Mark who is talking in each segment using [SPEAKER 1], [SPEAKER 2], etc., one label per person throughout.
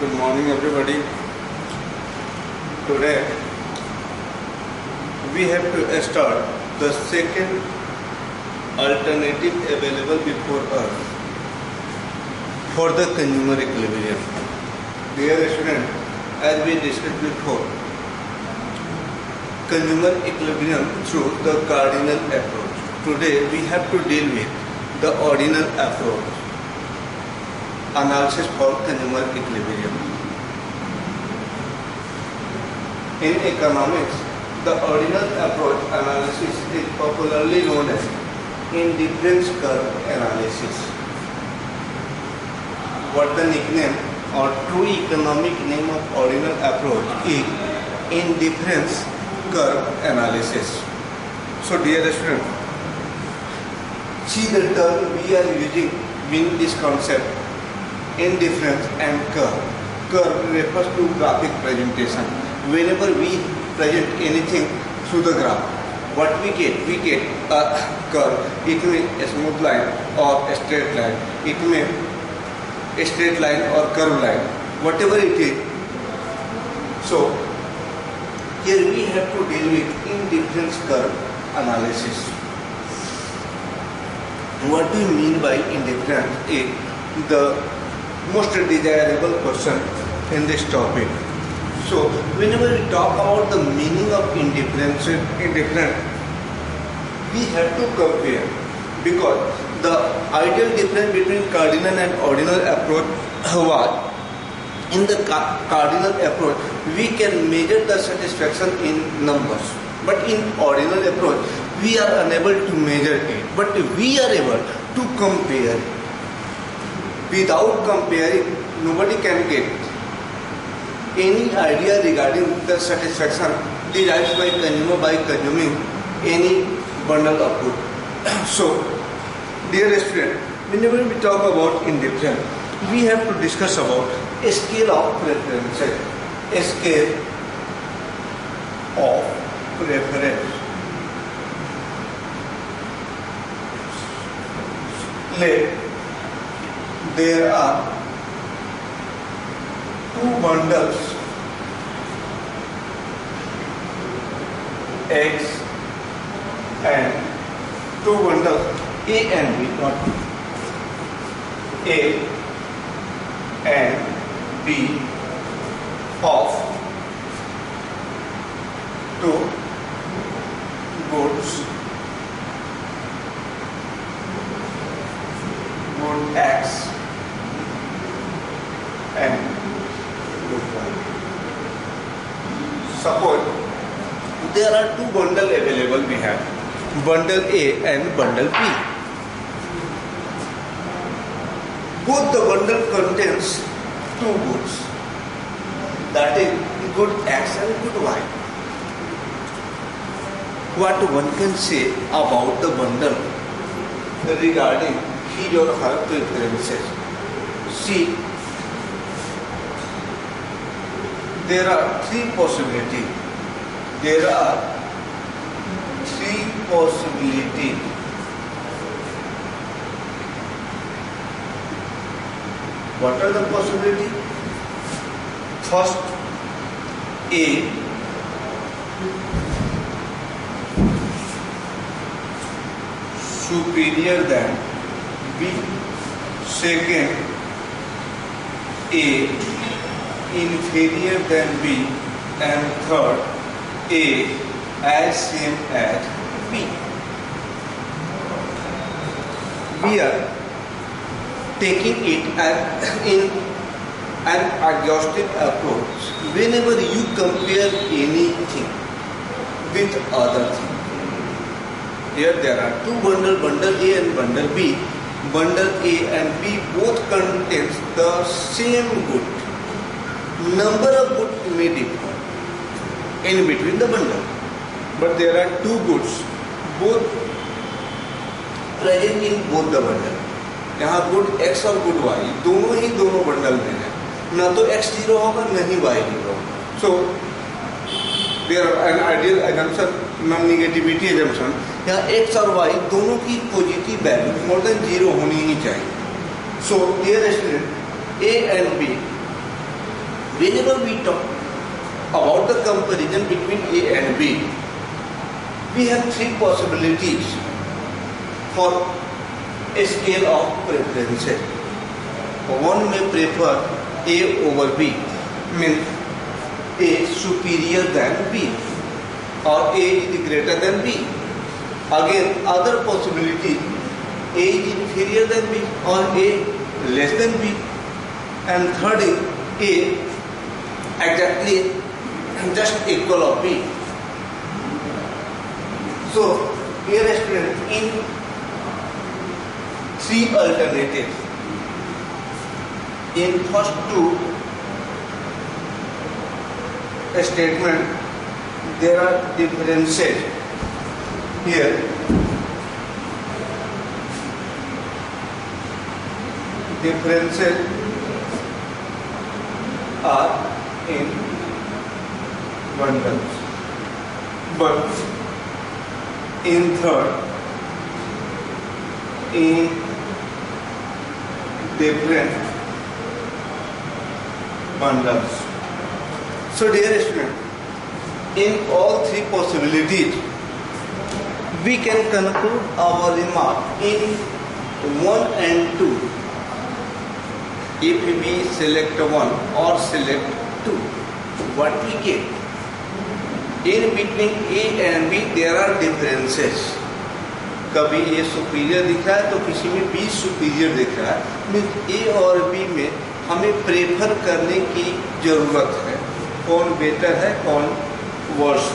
[SPEAKER 1] Good morning, everybody. Today we have to start the second alternative available before us for the consumer equilibrium. Dear student, as we discussed before, consumer equilibrium through the cardinal approach. Today we have to deal with the ordinal approach, analysis for consumer equilibrium. In economics, the ordinal approach analysis is popularly known as indifference curve analysis. What the nickname or true economic name of ordinal approach is indifference curve analysis. So dear student, see the term we are using mean this concept indifference and curve. Curve refers to graphic presentation. Whenever we present anything through the graph, what we get a curve. It may a smooth line or a straight line. It may a straight line or curved line, whatever it is. So here we have to deal with indifference curve analysis. What do you mean by indifference is the most desirable question in this topic. So whenever we talk about the meaning of indifference, we have to compare, because the ideal difference between cardinal and ordinal approach was in the cardinal approach we can measure the satisfaction in numbers, but in ordinal approach we are unable to measure it, but we are able to compare. Without comparing, nobody can get any idea regarding the satisfaction derived by consumer by consuming any bundle of goods. So, dear student, whenever we talk about indifference, we have to discuss about a scale of preferences. A scale of preference. Let there are two bundles X and two bundles A and B, not A and B of two goods, good X and good Y. Suppose there are two bundles available we have, bundle A and bundle B. Both the bundle contains two goods, that is good X and good Y. What one can say about the bundle regarding his or her preferences? See, there are three possibilities. What are the possibilities? First, A superior than B. Second, A inferior than B. And third, A as same as B. We are taking it in an exhaustive approach. Whenever you compare anything with other thing, here there are two bundles, bundle A and bundle B. Bundle A and B both contains the same good. Number of goods may differ in between the bundle, but there are two goods both present in both the bundle. यहाँ good X और good Y दोनों ही दोनों bundle में है, ना तो X 0 होगा ना ही Y 0 होगा. So there are an ideal assumption, non-negativity assumption. यहाँ X और Y दोनों की पॉजिटिव वैल्यू मोर देन 0 होनी ही चाहिए. So dear student, A and B Whenever we talk about the comparison between A and B, we have three possibilities for a scale of preferences. One may prefer A over B, means A superior than B, or A is greater than B. Again, other possibility, A is inferior than B or A less than B. And third is A exactly just equal of B. So, here student, in three alternatives, in first two statement there are differences. Here differences are in bundles, but in third, in different bundles. So dear student, in all three possibilities, we can conclude our remark in 1 and 2. If we select 1 or select 2, what we get? In between A and B there are differences. कभी A superior दिख रहा है तो किसी में B superior दिख रहा है. मीन्स A और B में हमें प्रेफर करने की जरूरत है, कौन बेटर है कौन worse.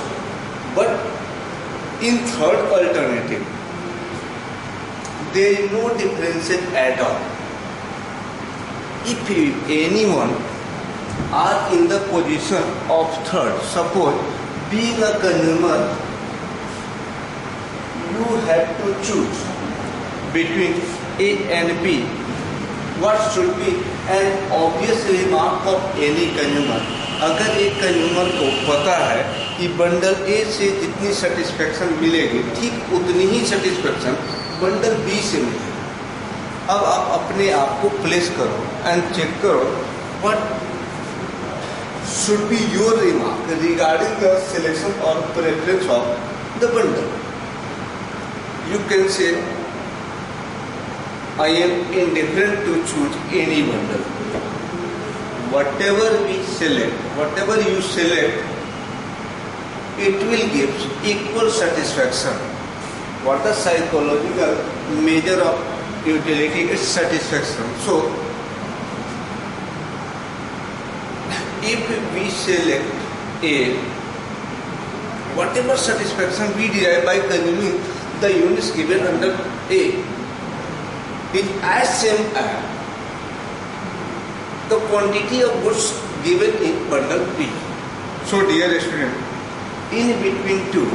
[SPEAKER 1] But in third alternative there is no differences at all. If anyone are in the position of third, suppose being a consumer, you have to choose between A and B. What should be an obvious remark of any consumer? अगर एक consumer को पता है कि bundle ए से जितनी satisfaction मिलेगी ठीक उतनी ही सेटिस्फेक्शन बंडल बी से मिलेगी. अब आप अपने आप को प्लेस करो एंड चेक करो what should be your remark regarding the selection और preference of the bundle. You can say I am indifferent to choose any bundle. Whatever we select, whatever you select, it will give equal satisfaction. What the psychological measure of utility is satisfaction. So, if we select A, whatever satisfaction we derive by consuming the units given under A is as same as the quantity of goods given in bundle B. So dear student, in between two,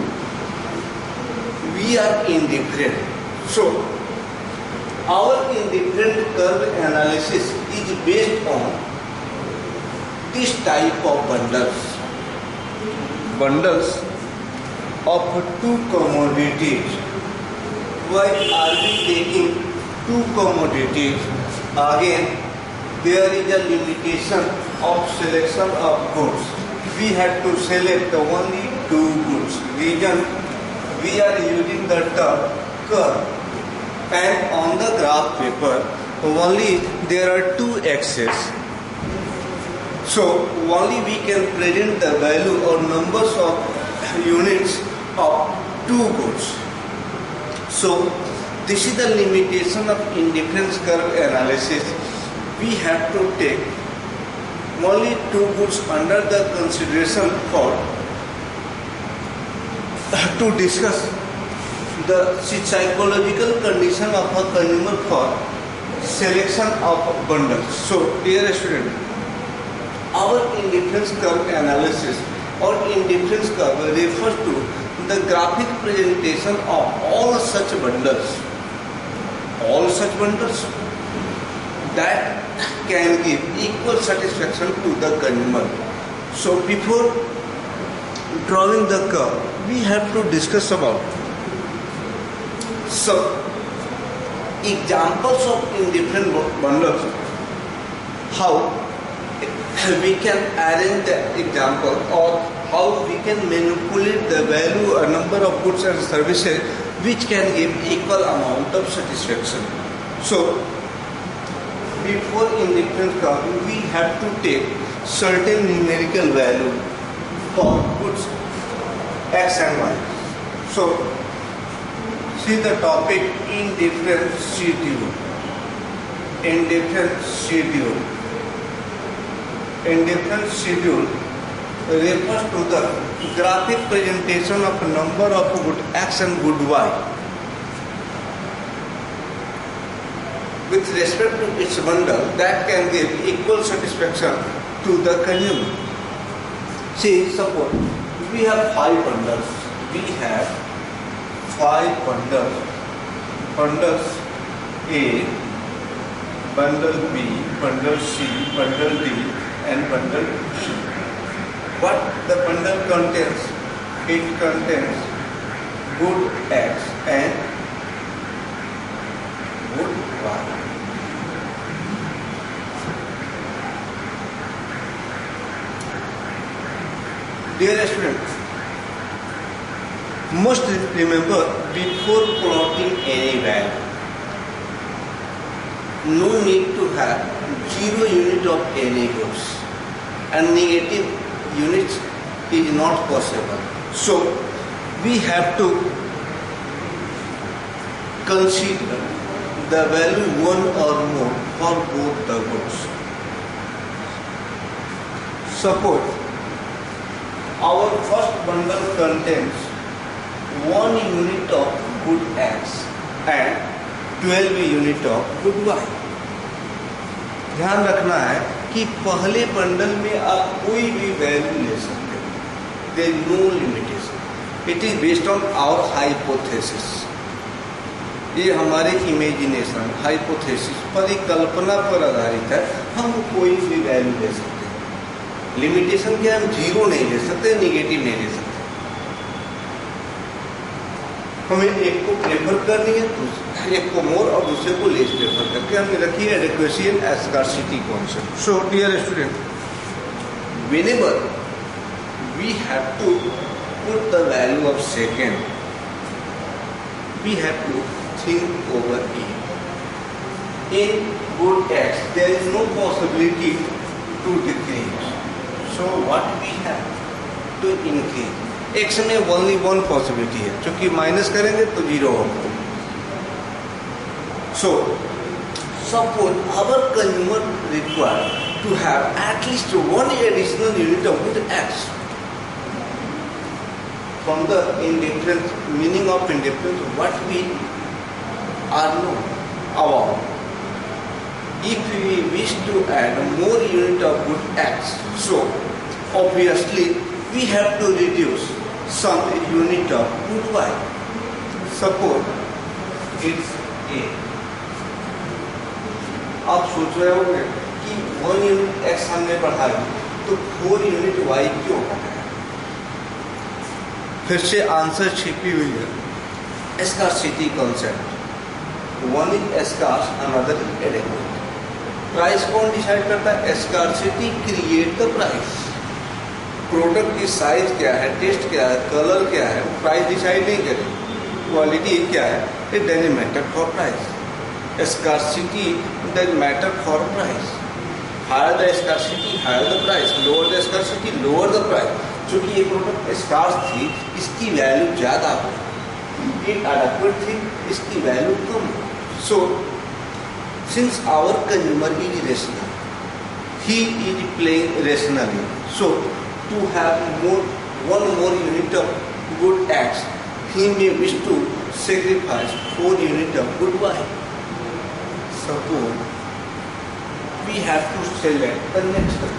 [SPEAKER 1] we are indifferent. So our indifferent curve analysis is based on this type of bundles. Bundles of two commodities. Why are we taking two commodities? Again, there is a limitation of selection of goods. We have to select only two goods. Reason we are using the term curve, and on the graph paper only there are two axes. So only we can present the value or numbers of units of two goods. So this is the limitation of indifference curve analysis. We have to take only two goods under the consideration for to discuss the psychological condition of a consumer for selection of bundles. So dear student, our indifference curve analysis or indifference curve refers to the graphic presentation of all such bundles that can give equal satisfaction to the consumer. So before drawing the curve, we have to discuss about some examples of indifferent bundles, how we can arrange the example or how we can manipulate the value or number of goods and services which can give equal amount of satisfaction. So, before indifference curve, we have to take certain numerical value for goods X and Y. So, see the topic indifference schedule. Indifference schedule. Indifference schedule refers to the graphic presentation of number of good X and good Y with respect to its bundle that can give equal satisfaction to the consumer. See, suppose we have 5 bundles. We have 5 bundles. Bundles A, bundle B, bundle C, bundle D, and bundle E. What the bundle contains? It contains good X and good Y. Dear students, must remember before plotting any value, no need to have 0 unit of any goods and negative units is not possible. So we have to consider the value 1 or more for both the goods. Suppose our first bundle contains 1 unit of good X and 12 unit of good Y. ध्यान रखना है कि पहले bundle में आप कोई भी value ले सकते हो. There is no limitation. It is based on our hypothesis. ये हमारे इमेजिनेशन, हाइपोथेसिस, परिकल्पना पर आधारित है. हम कोई भी वैल्यू ले सकते हैं. लिमिटेशन क्या, हम 0 नहीं ले सकते, निगेटिव नहीं ले सकते. हमें एक को प्रेफर करनी है, एक को मोर और दूसरे को लेस प्रेफर करके हमने रखी है adequacy and scarcity concept. So dear student, whenever we have to put the value of second, we have to think over it. In good X there is no possibility to decrease. So what we have to increase? X में only one possibility है, क्योंकि minus करेंगे तो 0 होगा. So suppose our consumer require to have at least 1 additional unit of good X. From the indifference, meaning of indifference, what we are known about. If we wish to add more unit of good X, so obviously we have to reduce some unit of good Y. Suppose it's A. आप सोच रहे होंगे कि 1 unit X हमने बढ़ाया तो 4 unit Y क्यों बढ़ाया? फिर से आंसर छिपी हुई है. Scarcity concept. One is scarce, another is adequate. Price कौन डिसाइड करता है? Scarcity create the price. Product की साइज क्या है, टेस्ट क्या है, कलर क्या है, प्राइस डिसाइड नहीं करेगी. क्वालिटी क्या है, it doesn't matter for price. Scarcity doesn't matter for price. Higher the scarcity higher the price, lower the scarcity lower the price. चूंकि ये प्रोडक्ट स्कार्स थी, इसकी वैल्यू ज़्यादा हो. इट एडेक्वेट थी, इसकी value come. So since our consumer is rational, he is playing rationally. So to have one more unit of good X, he may wish to sacrifice 4 unit of good Y. Suppose we have to select the next one.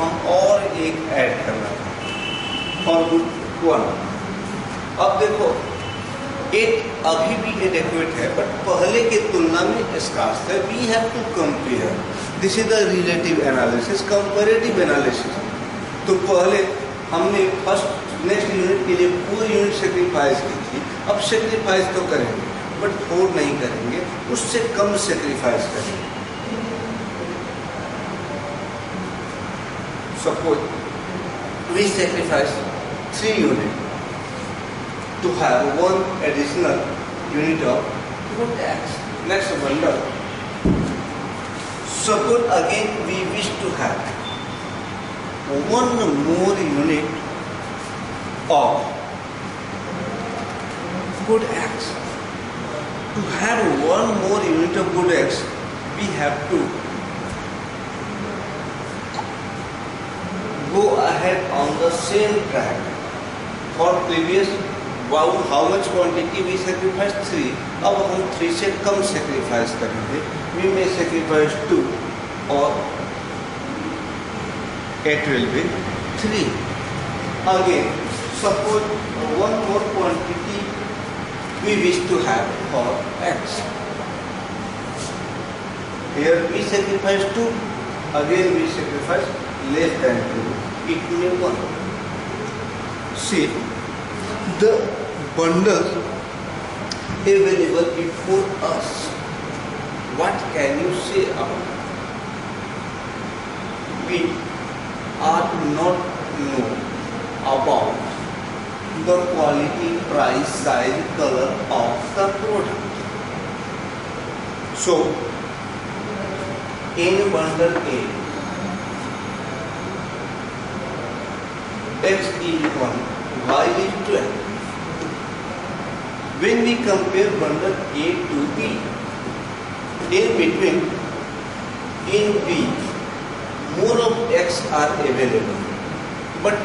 [SPEAKER 1] हम और एक add करना था for good 1. अब देखो, एक अभी भी एडेक्वेट है, बट पहले के तुलना में स्कार्स है. We have to compare. This is the relative analysis, comparative analysis. तो पहले हमने फर्स्ट नेक्स्ट यूनिट के लिए 4 यूनिट सेक्रीफाइस की थी. अब सेक्रीफाइस तो करेंगे, बट 4 नहीं करेंगे, उससे कम सेक्रीफाइस करेंगे. Suppose we sacrifice 3 units to have one additional unit of good X. Next bundle. Suppose again we wish to have one more unit of good X. To have one more unit of good X, we have to go ahead on the same track. For previous how much quantity we sacrifice 3, अब हम 3 से कम sacrifice करेंगे. We may sacrifice 2 or it will be 3. Again, suppose one more quantity we wish to have for X. Here we sacrifice 2, again we sacrifice less than 2, it may 1. See, the bundles available before us, what can you say about? We are not know about the quality, price, size, color of the product. So, in bundle A, X is 1, Y is 12. When we compare bundle A to B, in between, in B, more of X are available. But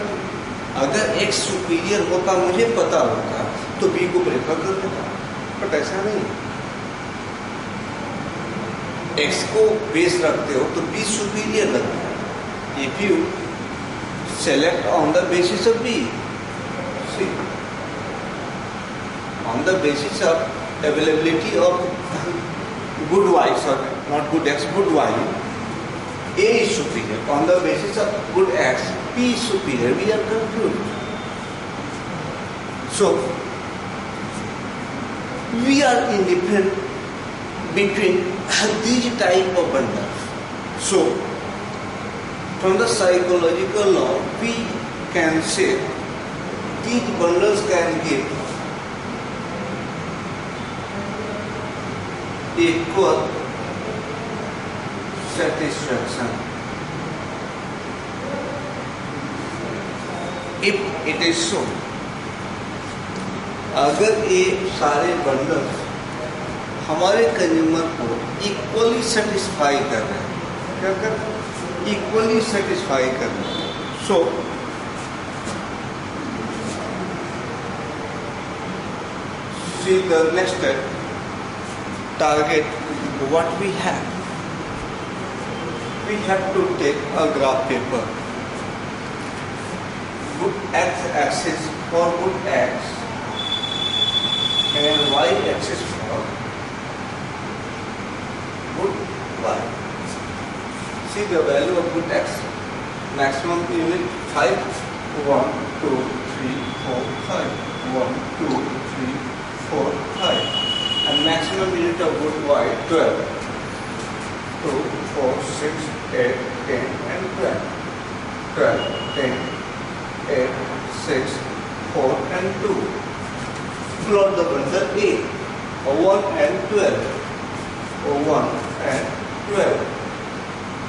[SPEAKER 1] अगर X superior होता, मुझे पता होता, तो B को prefer कर देता. But ऐसा नहीं. X को बेस रखते हो तो B सुपीरियर लगता है. If you select on the basis of B, see, on the basis of availability of good Y, sorry, not good X, good Y, A is superior. On the basis of good X, P is superior. We are confused. So, we are indifferent between these type of bundles. So, from the psychological law, we can say these bundles can give equal satisfaction. If it is so, अगर ये सारे bundles हमारे consumer को equally satisfy कर रहे हैं, क्या कर रहे हैं? इक्वली सेटिस्फाई कर रहे हैं. सो see the next step, target what we have. We have to take a graph paper. Good x-axis for good X and y-axis for good Y. See the value of good X. Maximum unit 5, 1, 2, 3, 4, 5. 1, 2, 3, 4, 5. And maximum unit of good Y 12. 2, 4, 6, 8, 10 and 12. 12, 10, 8, 6, 4 and 2. Plot the bundle A, 1 and 12. 1 and 12.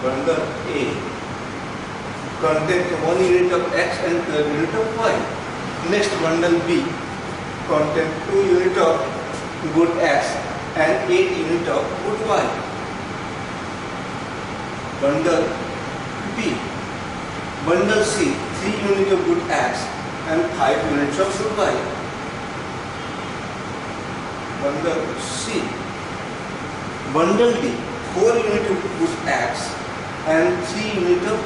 [SPEAKER 1] Bundle A contains 1 unit of X and 12 unit of Y. Next bundle B contains 2 unit of good X and 8 unit of good Y. Bundle B. Bundle C, 3 units of good X and 5 units of good Y. Bundle C. Bundle D, 4 units of good X and 3 units of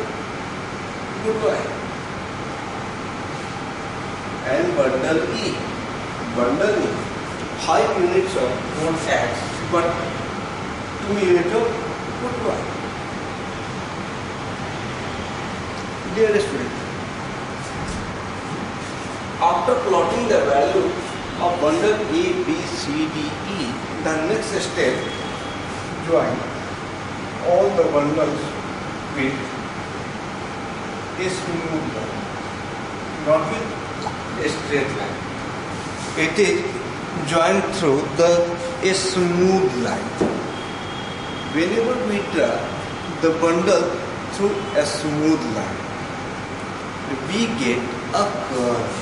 [SPEAKER 1] good Y. And bundle E. Bundle E, 5 units of good X but 2 units of good Y. Dear student, after plotting the value of bundle A, B, C, D, E, the next step, join all the bundles with a smooth line, not with a straight line. It is joined through a smooth line. Whenever we draw the bundle through a smooth line, we get a curve.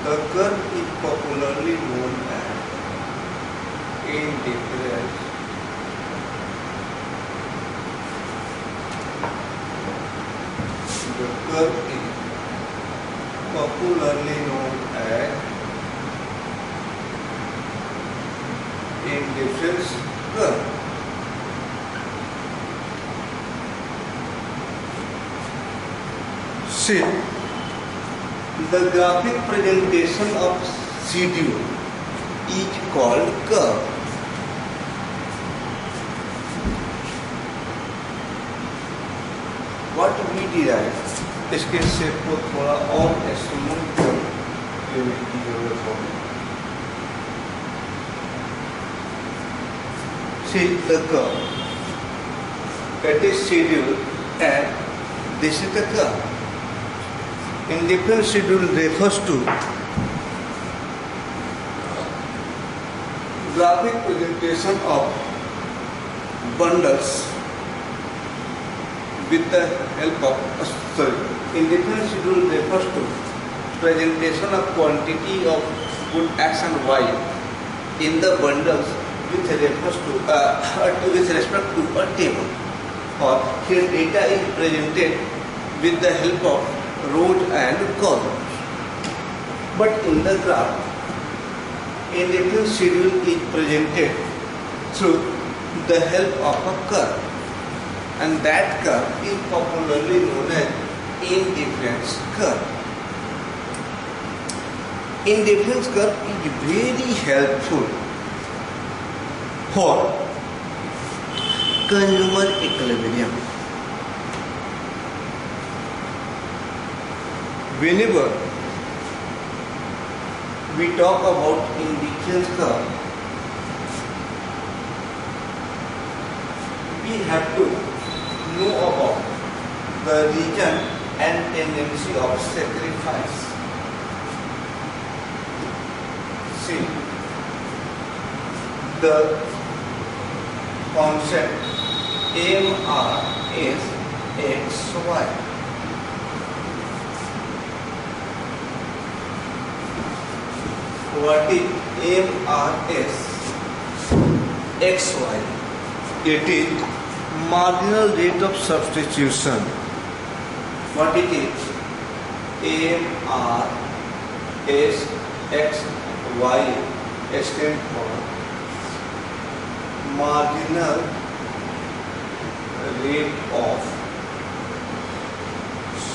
[SPEAKER 1] The curve is popularly known as indifference. The curve is popularly known as indifference curve. See, the graphic presentation of schedule is called curve. What we derive, इसके shape को थोड़ा और smooth करने की जरूरत होगी. See the curve. That is schedule, and this is the curve. Indifference schedule refers to graphic presentation of bundles with the help of indifference schedule refers to presentation of quantity of good X and Y in the bundles with respect to a table, or here data is presented with the help of rows and columns. But in the graph, indifference schedule is presented through the help of a curve, and that curve is popularly known as indifference curve. Indifference curve is very helpful for consumer equilibrium. Whenever we talk about indifference curve, we have to know about the region and tendency of sacrifice. See, the concept MR is XY. What is MRS XY? It is marginal rate of substitution. What it is? MRS XY stands for marginal rate of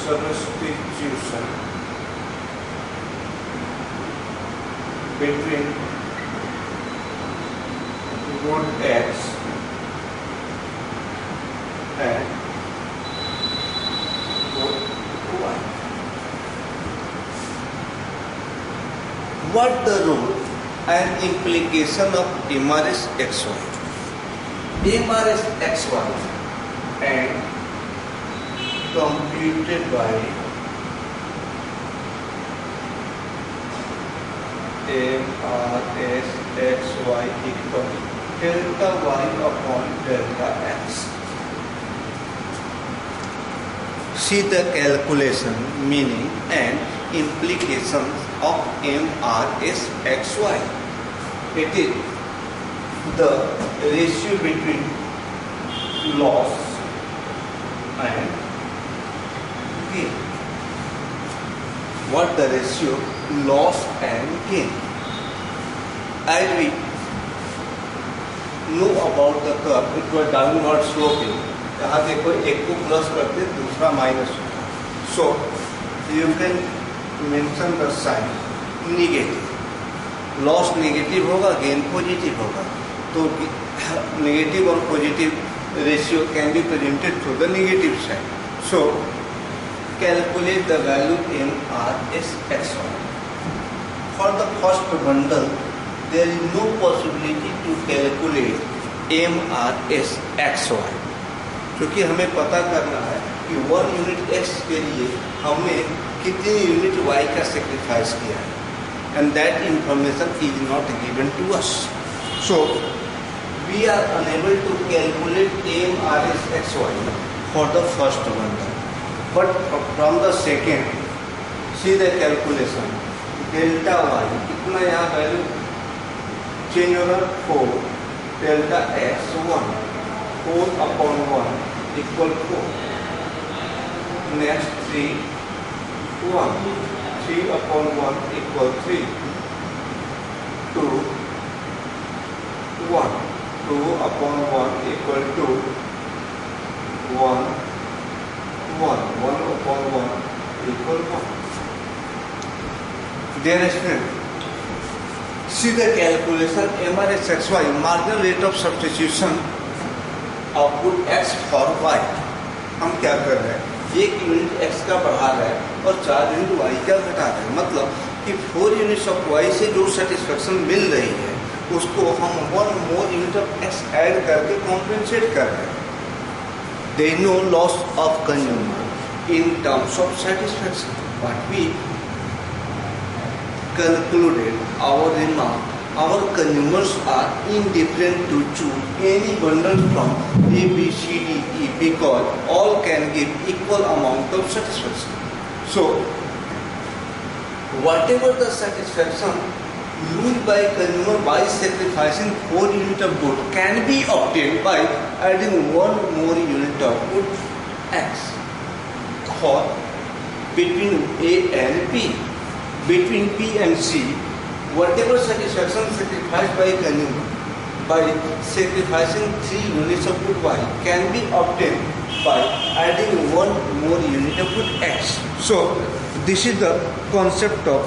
[SPEAKER 1] substitution between good X and good Y. What the role and implication of MRS XY? MRS XY and computed by MRS XY equal delta Y upon delta X. See the calculation, meaning and implications of MRS XY. It is the ratio between loss and gain. What the ratio? Loss and gain. As we know about the curve, it was downward sloping. यहाँ देखो एक को plus करते दूसरा minus होता. So you can mention the sign negative. Loss negative होगा, gain positive होगा. तो नेगेटिव और positive ratio can be presented through the negative side. So calculate the value MRS XY. For the first bundle, there is no possibility to calculate MRS XY, क्योंकि हमें पता करना है कि 1 यूनिट x के लिए हमने कितनी यूनिट y का सेक्रीफाइस किया है, and that information is not given to us. So we are unable to calculate MRSXY for the first one, but from the second, see the calculation. Delta y कितना यहाँ value change होगा 4, delta x 1, 4/1 equal 4. Next 3, 1, 3/1 equal 3, 2, 1, 2/1 equal 2, 1, 1, 1/1 equal 1. Dear student, see the calculation MRSXY, marginal rate of substitution of good x for y. हम क्या कर रहे हैं, 1 unit x का बढ़ा रहे हैं और 4 यूनिट y का घटा रहे हैं. मतलब कि 4 यूनिट्स ऑफ y से जो सेटिस्फेक्शन मिल रही है उसको हम 1 मोर यूनिट ऑफ x ऐड करके कॉम्पेंसेट कर रहे हैं. There is no loss of consumer in terms of satisfaction. What we concluded our remark, our consumers are indifferent to choose any bundle from A, B, C, D, E because all can give equal amount of satisfaction. So, whatever the satisfaction used by consumer by sacrificing 4 units of good can be obtained by adding 1 more unit of good X. For between A and B, between P and C, whatever satisfaction sacrificed by consumer by sacrificing 3 units of good Y can be obtained by adding 1 more unit of good X. So, this is the concept of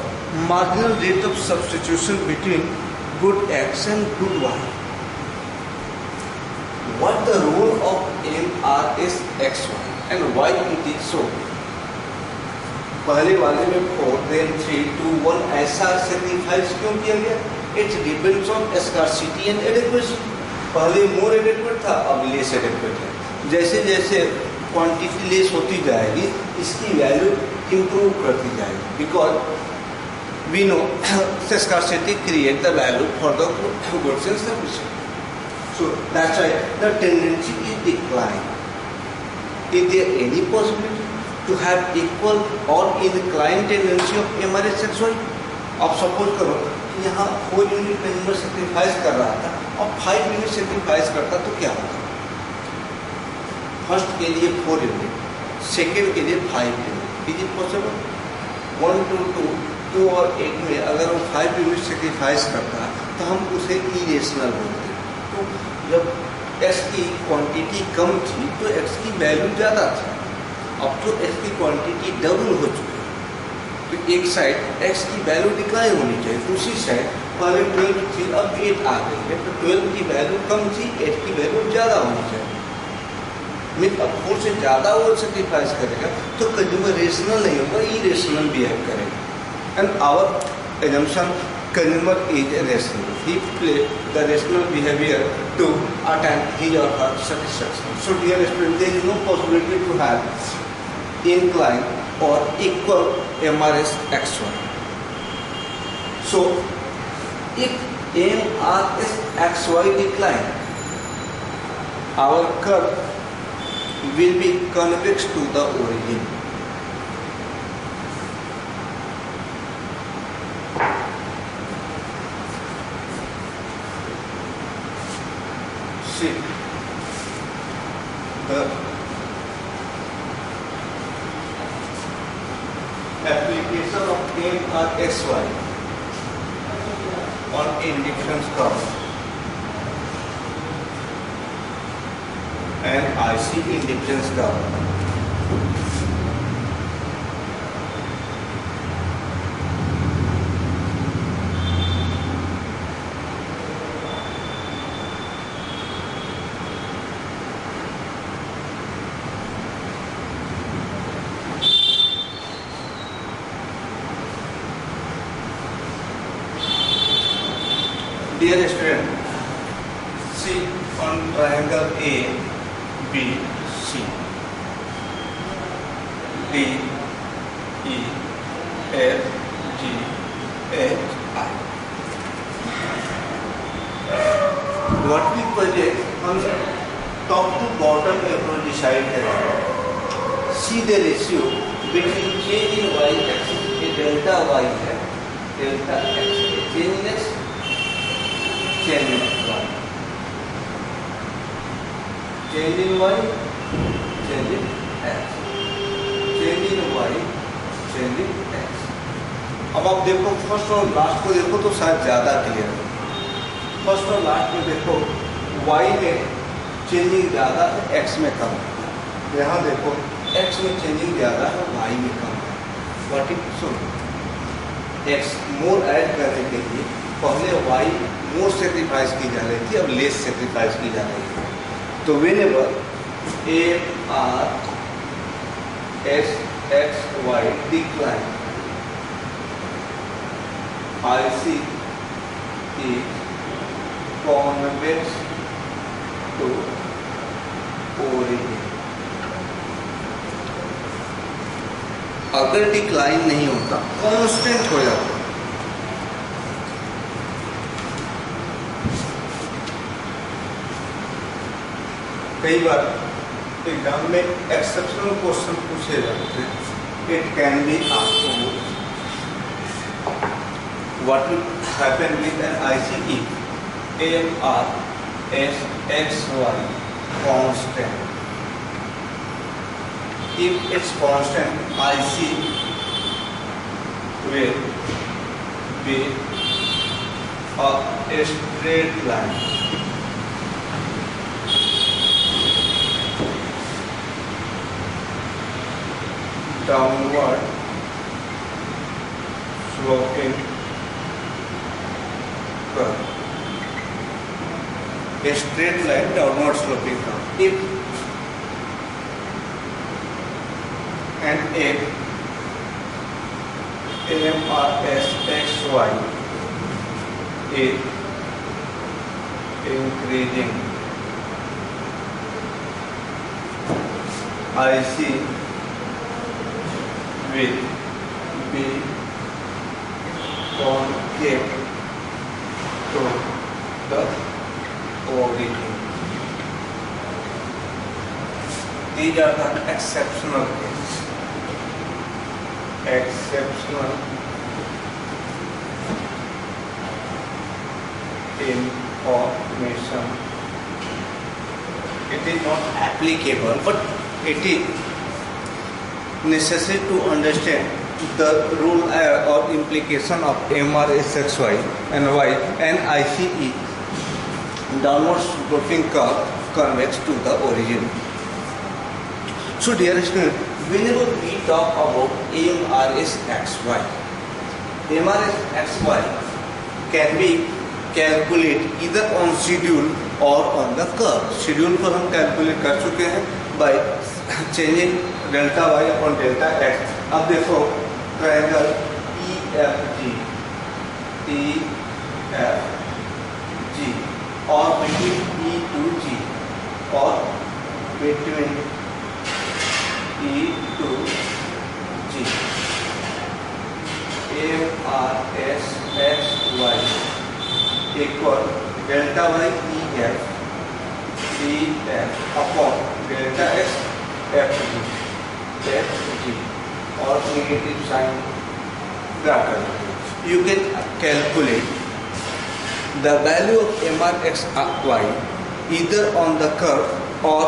[SPEAKER 1] marginal rate of substitution between good X and good Y. What the role of MRSXY and why it is so? पहले वाले में 4, then 3, 2, 1 ऐसा sacrifice क्यों किया गया? It depends on scarcity and adequacy. पहले मोर adequate था, अब लेस एडेक्वेट है. जैसे जैसे क्वांटिटी लेस होती जाएगी इसकी वैल्यू इंप्रूव करती जाएगी. Because we know scarcity create the value for the goods and services. So that's why the tendency is decline. Is there any possibility to have equal or inclined tendency of MRSXY? आप suppose करो कि यहाँ 4 unit consumer sacrifice कर रहा था और 5 unit sacrifice करता तो क्या होता? फर्स्ट के लिए 4 यूनिट, सेकेंड के लिए 5 unit. Is it possible? 1 to 2 और 8 में अगर वो 5 यूनिट सेक्रीफाइस करता तो हम उसे इरेशनल बोलते. तो जब x की क्वांटिटी कम थी तो x की वैल्यू ज़्यादा थी. अब तो x की क्वांटिटी डबल हो चुकी है तो एक साइड x की वैल्यू डिक्लाइन होनी चाहिए, दूसरी साइड पहले 12 थी अब 8 आ गई है तो 12 की वैल्यू कम थी, 8 की वैल्यू ज़्यादा होनी चाहिए. मीन अब 4 से ज़्यादा वो सेक्रीफाइस करेगा तो कंज्यूमर रेशनल नहीं होगा, इरेशनल बिहेव करेगा. And our assumption consumer is rational. He play the rational behavior to attain his or her satisfaction. So dear student, there is no possibility to have inclined or equal MRSXY. So if MRSXY decline, our curve will be convex to the origin. See, the application of MRSY on indifference curve and IC indifference curve. Dear student, see on triangle A, B, C. D, E, F, G, H, I. What we project, हम top to bottom approach decide करेंगे. See the ratio between change in y axis, ये delta y है, delta x, change in x, change in y, change in y, change in x, change in y, change in x. अब आप देखो first और last को देखो तो शायद ज्यादा क्लियर है. फर्स्ट और लास्ट में देखो y में चेंजिंग ज्यादा है, x में कम है. यहाँ देखो x में चेंजिंग ज्यादा है, y में कम है. What is so x more add करने के लिए पहले y मोर सेक्रीफाइस की जा रही थी, अब लेस सेक्रीफाइस की जा रही है. तो whenever MR S X Y decline, IC is convex to origin. अगर डिक्लाइन नहीं होता कांस्टेंट हो जाता. कई बार एग्जाम में एक्सेप्शनल क्वेश्चन पूछे जाते हैं. It can be asked what will happen with an ICE MR S X Y constant. If it's constant, IC will be a straight line. Downward sloping curve. A straight line downward sloping curve. If and if MRSXY is increasing, IC will be concave to the origin. These are the exceptional cases. Exceptional information. It is not applicable, but it is necessary to understand the rule or implication of MRSXY and Y and ICE downward sloping curve convex to the origin. So dear student, whenever we talk about MRSXY, MRSXY can be calculated either on schedule or on the curve. Schedule पर हम calculate कर चुके हैं by changing delta y upon delta x. अब देखो triangle EFG और between E to G और between E to G, MRSXY equal delta y EF upon delta x FG और negative sign bracket. You can calculate the value of MRSXY either on the curve or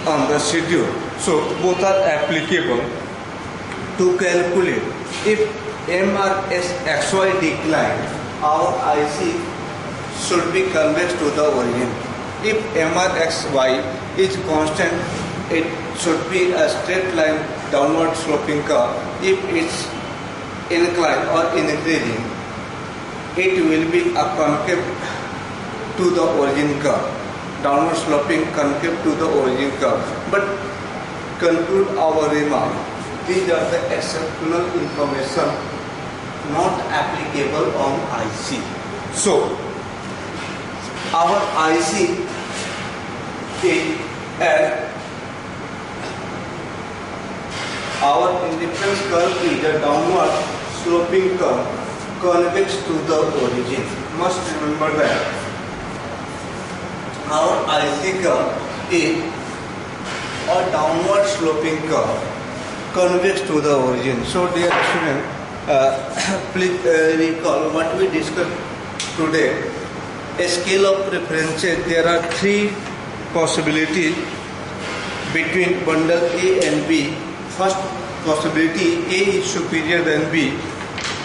[SPEAKER 1] on the schedule. So both are applicable to calculate if MRSXY decline, our IC should be convex to the origin. If MRSXY is constant, it should be a straight line downward sloping curve. If it's inclined or increasing, it will be a concave to the origin curve, downward sloping concave to the origin curve. But conclude our remark, these are the exceptional information not applicable on IC. So our IC is at our indifference curve is a downward sloping curve convex to the origin. Must remember that our IC curve is a downward sloping curve convex to the origin. So dear student, please recall what we discussed today. A scale of preferences, there are three possibilities between bundle A and B. First possibility, A is superior than B.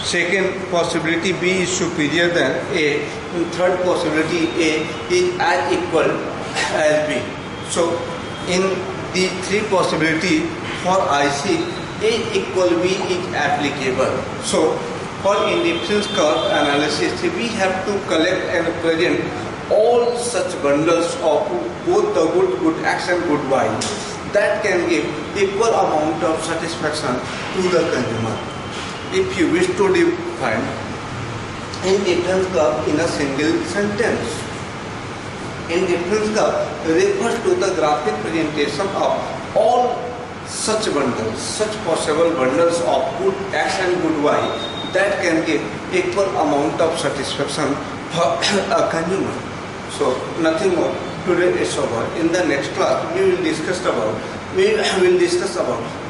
[SPEAKER 1] Second possibility, B is superior than A. And third possibility, A is as equal as B. So in the three possibilities for IC, A equal B is applicable. So for indifference curve analysis, we have to collect and present all such bundles of both the good X and good Y that can give equal amount of satisfaction to the consumer. If you wish to define indifference curve in a single sentence, indifference curve refers to the graphic presentation of all such bundles, such possible bundles of good X and good Y that can give equal amount of satisfaction for a consumer. So nothing more. Today is over. In the next class, we will discuss about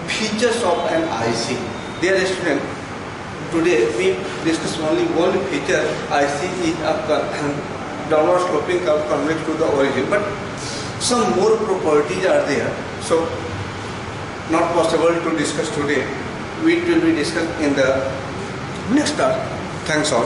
[SPEAKER 1] features of an IC. Dear student, today we discuss only one feature. IC is a downward sloping curve convex to the origin, but some more properties are there. So not possible to discuss today. We will be discussed in the next class. Thanks all.